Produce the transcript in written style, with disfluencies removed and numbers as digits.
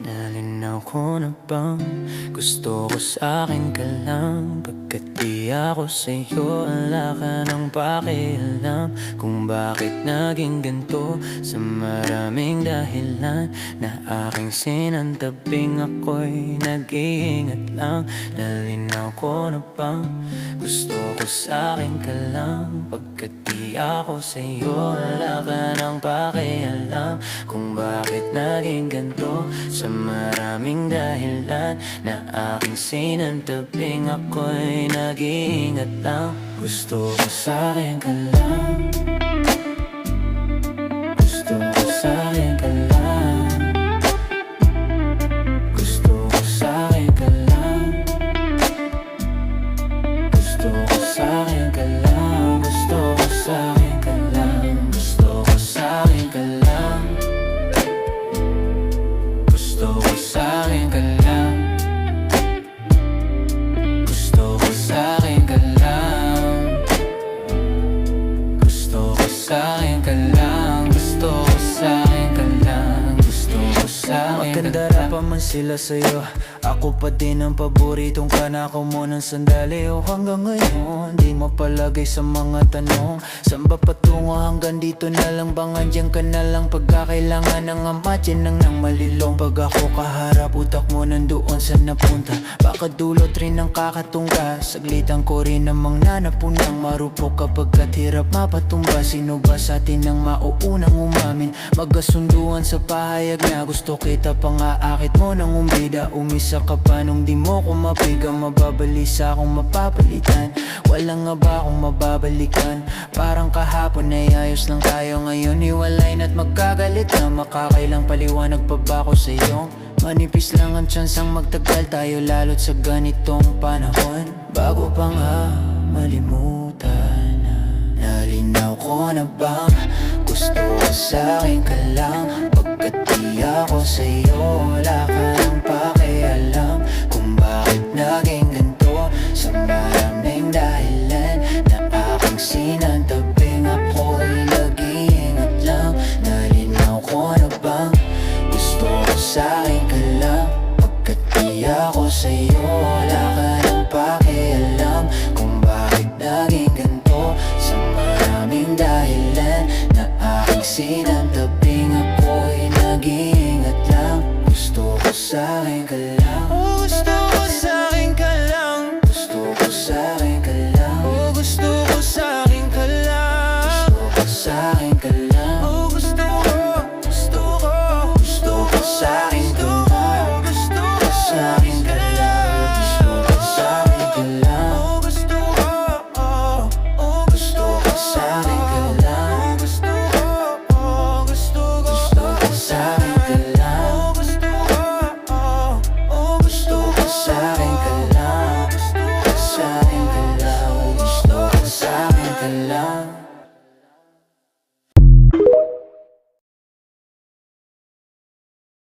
Nalinaw ko na bang gusto ko sa'kin ka lang? Pagkat di ako sa'yo, wala ka nang pakialam kung bakit naging ganito. Sa maraming dahilan na aking sinantabing, ako'y nag-iingat lang. Nalinaw ko na bang gusto ko sa'kin ka lang? Pagkat di ako sa'yo, wala ka nang pakialam kung bakit naging ganito. Sa maraming dahilan na aking sinantabing, ako'y nag-iingat lang. Gusto ko sa'kin ka lang. Gusto ko sa'kin ka lang. Gusto ko sa'kin ka lang. Gusto ko sa'kin ka lang. Gusto ko sa'kin ka lang. Gusto ko sa'kin ka lang. Gusto ko sa'kin ka lang. Gusto ko sa'kin ka lang. Gusto ko sa'kin ka lang. Gusto ko sa'kin ka lang. Gusto ko sa'kin ka lang. Maganda pa man sila sa'yo, ako pa din ang paboritong kanakaw mo ng sandali. O hanggang ngayon, di mapalagay sa mga tanong. Saan ba patungo hanggang dito na lang? Bang andyan ka na lang pagkakailangan ng ama? Dyan nang malilong. Pag ako kaharap, utak mo nandoon saan napunta. Baka dulot rin ang kakatungka. Saglitan ko rin namang nanapunang marupok kapagkat hirap mapatumba. Sino ba sa atin ang mauunang umamin? Magkasunduan sa pahayag na gusto kita pang aakit mo ng umbida. Umisa ka pa nung di mo ko mapiga. Mababalisa akong mapapalitan. Wala nga ba akong mababalikan? Parang kahapon ay ayos lang tayo, ngayon iwalay na't magkagalit na. Makakailang paliwanag pa ba ko sa'yo? Manipis lang ang tsansang magtagal tayo, lalo't sa ganitong panahon. Bago pa nga malimutan na, nalinaw ko na bang gusto ko sa'kin ka lang? Pagkat di ako sa'yo, wala ka nang pakialam kung bakit naging ganito. Sa maraming dahilan na aking sinantabing, ako'y nag-iingat lang. Nalinaw ko na bang gusto ko sa'kin ka lang? Pagkat di ako sa'yo,